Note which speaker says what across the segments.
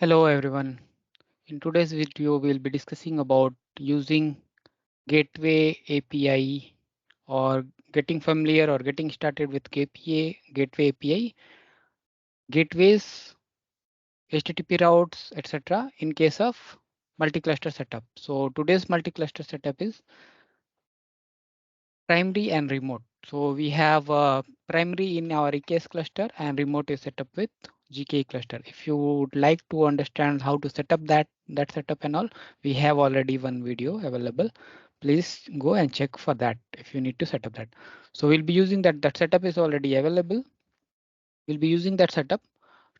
Speaker 1: Hello everyone. In today's video, we'll be discussing about using Gateway API or getting familiar or getting started with Gateway API, gateways, HTTP routes, etc. in case of multi-cluster setup. So today's multi-cluster setup is primary and remote. So we have primary in our EKS cluster and remote is set up with GKE cluster. If you would like to understand how to set up that setup and all, we have already one video available. Please go and check for that if you need to set up that. So we'll be using that setup is already available. We'll be using that setup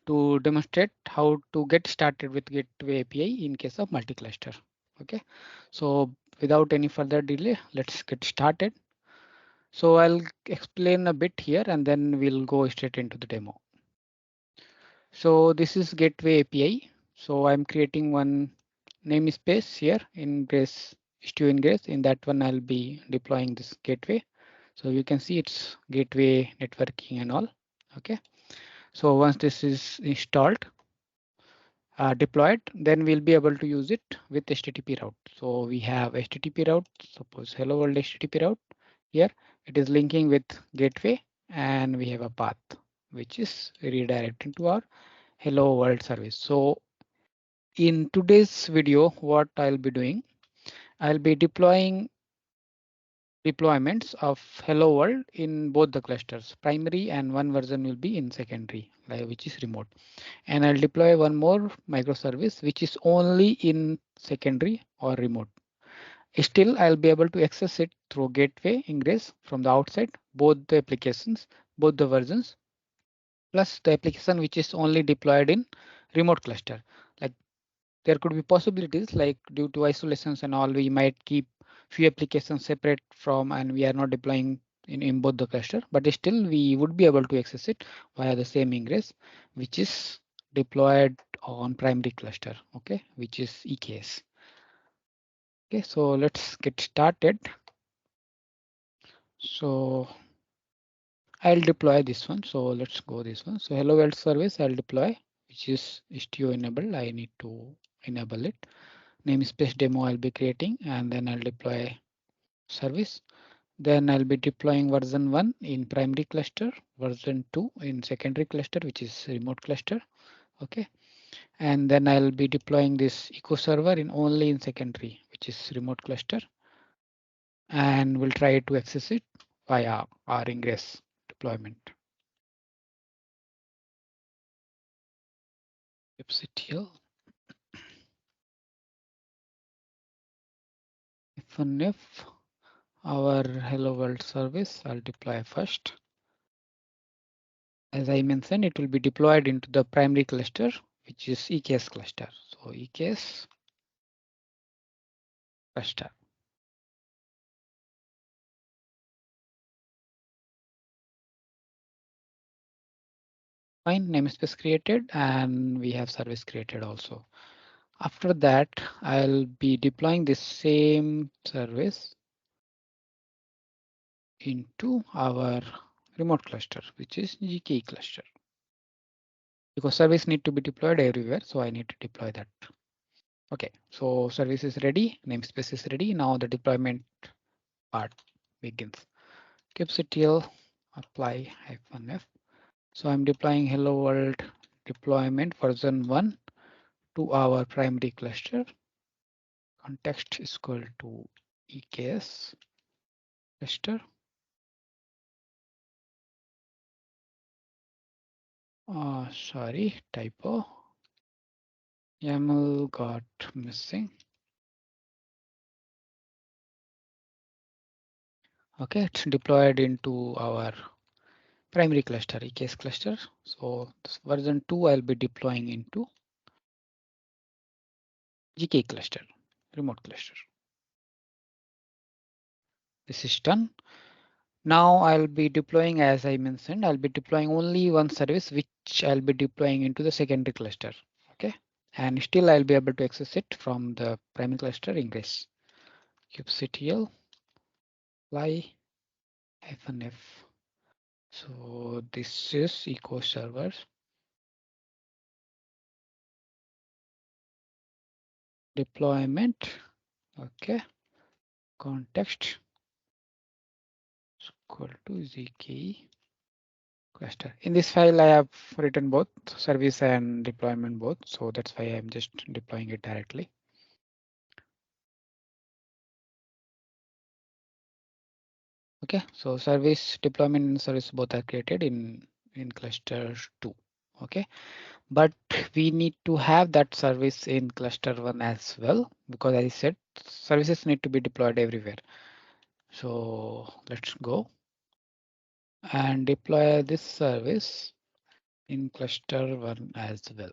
Speaker 1: to demonstrate how to get started with Gateway API in case of multi-cluster. Okay, so without any further delay, let's get started. So I'll explain a bit here and then we'll go straight into the demo. So this is Gateway API. So I'm creating one namespace here in Grace, Istio in Grace. In that one, I'll be deploying this gateway. So you can see it's gateway networking and all. Okay. So once this is installed, deployed, then we'll be able to use it with HTTP route. So we have HTTP route, suppose hello world HTTP route. Here it is linking with gateway and we have a path which is redirecting to our hello world service. So in today's video, what I'll be doing, I'll be deploying deployments of hello world in both the clusters, primary and one version will be in secondary, which is remote. And I'll deploy one more microservice which is only in secondary or remote. Still, I'll be able to access it through gateway ingress from the outside, both the applications, both the versions, plus the application which is only deployed in remote cluster. Like there could be possibilities like due to isolations and all, we might keep few applications separate from and we are not deploying in both the cluster, but still we would be able to access it via the same ingress, which is deployed on primary cluster, okay, which is EKS. Okay, so let's get started. So I'll deploy this one. So let's go this one. So hello world service I'll deploy, which is Istio enabled. I need to enable it. Namespace demo I'll be creating and then I'll deploy service. Then I'll be deploying version 1 in primary cluster, version 2 in secondary cluster, which is remote cluster. Okay. And then I'll be deploying this echo server in only in secondary, which is remote cluster. And we'll try to access it via our ingress deployment. Kubectl. If our hello world service, I'll deploy first. As I mentioned, it will be deployed into the primary cluster, which is EKS cluster. So EKS cluster. Fine, namespace created and we have service created also. After that, I'll be deploying this same service into our remote cluster, which is GKE cluster. Because service need to be deployed everywhere, so I need to deploy that. Okay, so service is ready, namespace is ready. Now the deployment part begins. Kubectl apply -f. So I'm deploying hello world deployment version 1 to our primary cluster. Context is equal to EKS cluster. Sorry, typo. YAML got missing. Okay, it's deployed into our primary cluster, EKS cluster. So this version 2 I'll be deploying into GKE cluster, remote cluster. This is done. Now I'll be deploying, as I mentioned, I'll be deploying only one service, which I'll be deploying into the secondary cluster. Okay, and still I'll be able to access it from the primary cluster ingress. Kubectl apply -f. So this is echo server. deployment. Okay, context equal to GKE cluster. In this file, I have written both service and deployment both, so that's why I'm just deploying it directly. Okay, so service deployment and service both are created in cluster 2. Okay, but we need to have that service in cluster 1 as well, because as I said, services need to be deployed everywhere. So let's go and deploy this service in cluster 1 as well.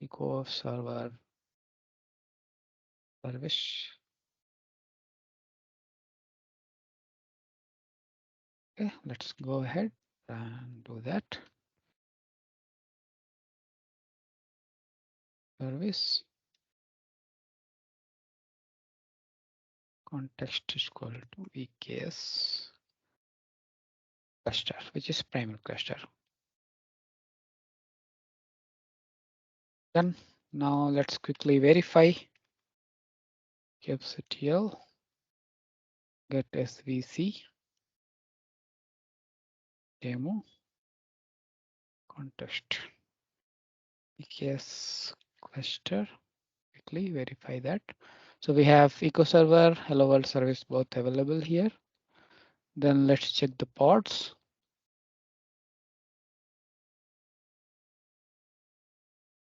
Speaker 1: Echo server service. Okay, let's go ahead and do that. Service context is equal to EKS cluster, which is primary cluster. Done. Now let's quickly verify kubectl get svc demo context EKS cluster. Quickly verify that. So we have echo server, hello world service both available here. Then let's check the pods.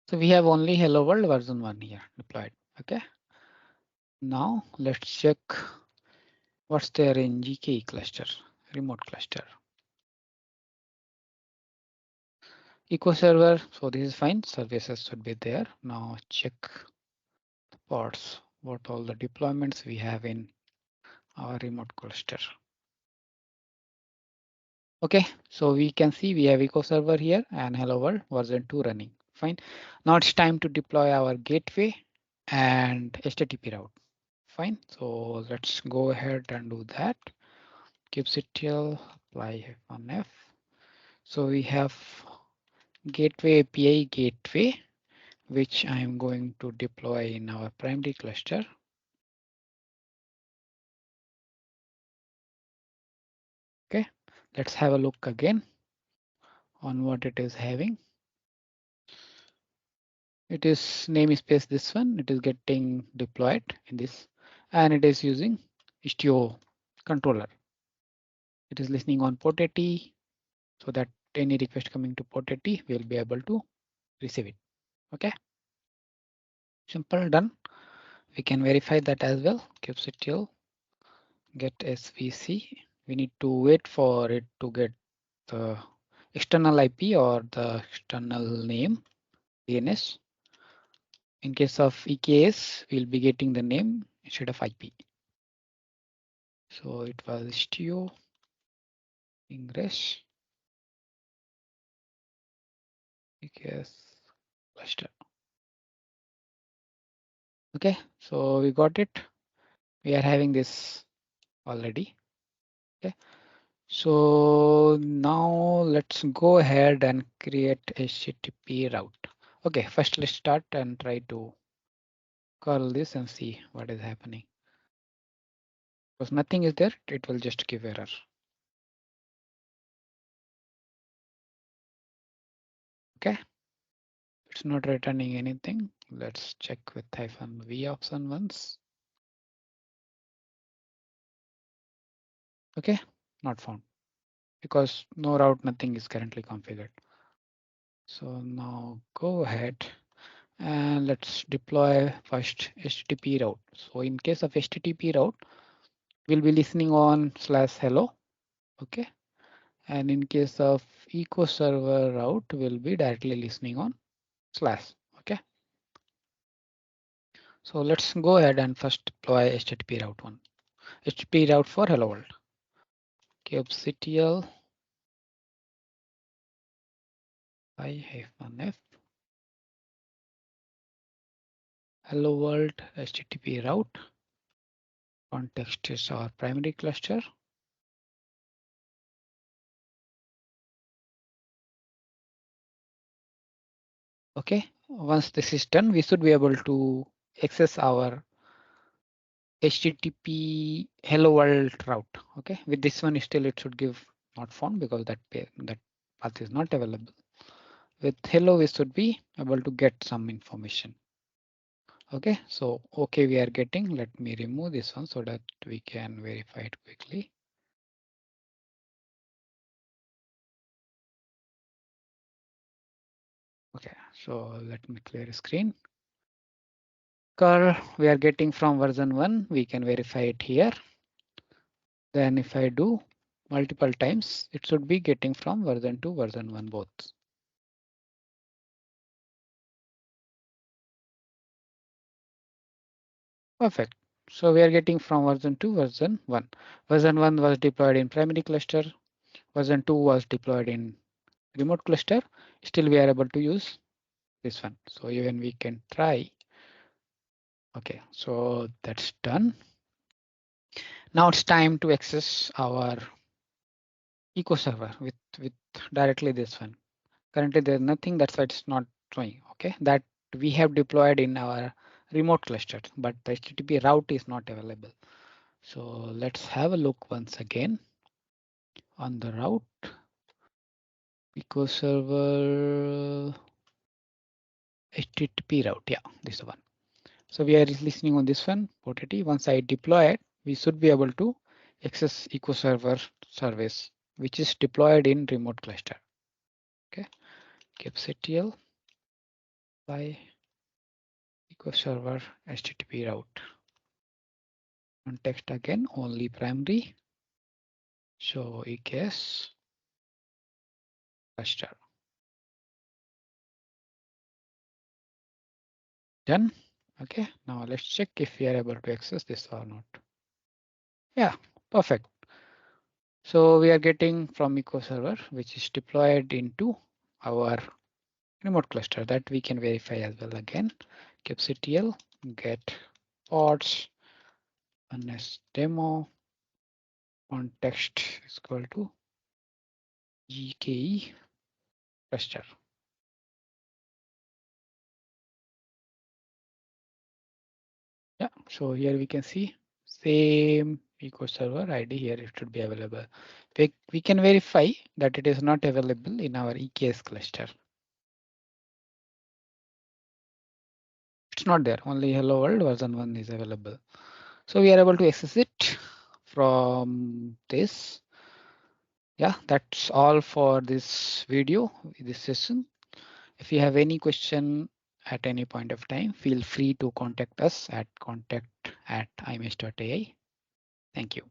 Speaker 1: So we have only hello world version 1 here deployed. Okay. Now let's check what's there in GKE cluster, remote cluster. Echo server, so this is fine. Services should be there. Now check the pods, what all the deployments we have in our remote cluster. Okay, so we can see we have echo server here and hello world version 2 running. Fine. Now it's time to deploy our gateway and HTTP route. Fine. So let's go ahead and do that. kubectl apply -f. So we have gateway API gateway, which I'm going to deploy in our primary cluster. Okay, let's have a look again on what it is having. It is namespace this one. It is getting deployed in this, and it is using Istio controller. It is listening on port 80 so that any request coming to port 80 will be able to receive it. Okay, simple, done. We can verify that as well. kubectl get svc. We need to wait for it to get the external IP or the external name DNS. In case of EKS, we'll be getting the name instead of IP. So it was Istio ingress EKS cluster. Okay, so we got it. We are having this already. Okay, so now let's go ahead and create a HTTP route. Okay, first let's start and try to call this and see what is happening. Because nothing is there, it will just give error. Okay, it's not returning anything. Let's check with -v option once. Okay, not found because no route, nothing is currently configured. So now go ahead and let's deploy first HTTP route. So in case of HTTP route, we'll be listening on /hello. Okay. And in case of echo server route, we'll be directly listening on /. Okay. So let's go ahead and first deploy HTTP route 1. HTTP route for hello world. kubectl -f hello world HTTP route. Context is our primary cluster. Okay, once this is done, we should be able to access our HTTP hello world route. Okay, with this one still it should give not found because that path is not available. With hello we should be able to get some information. Okay, so okay we are getting. Let me remove this one so that we can verify it quickly. Okay, so let me clear the screen. Curl we are getting from version 1. We can verify it here. Then if I do multiple times, it should be getting from version 2, version 1 both. Perfect. So we are getting from version 2, version 1. Version 1 was deployed in primary cluster. Version 2 was deployed in remote cluster. Still we are able to use this one. So even we can try. Okay, so that's done. Now it's time to access our eco server with directly this one. Currently there's nothing, that's why it's not showing. Okay, that we have deployed in our remote cluster, but the HTTP route is not available. So let's have a look once again on the route. Eco server HTTP route. Yeah, this one. So we are listening on this one, port 80. Once I deploy it, we should be able to access eco server service, which is deployed in remote cluster. Okay, kubectl by eco server HTTP route. Context again, only primary. So EKS cluster. Done. Okay, now let's check if we are able to access this or not. Yeah, perfect. So we are getting from eco server, which is deployed into our remote cluster that we can verify as well again. kubectl get pods demo context is equal to GKE cluster. Yeah, so here we can see same eco server ID here, it should be available. We can verify that it is not available in our EKS cluster. It's not there, only hello world version 1 is available. So we are able to access it from this. Yeah, that's all for this video, this session. If you have any question at any point of time, feel free to contact us at contact@imesh.ai. Thank you.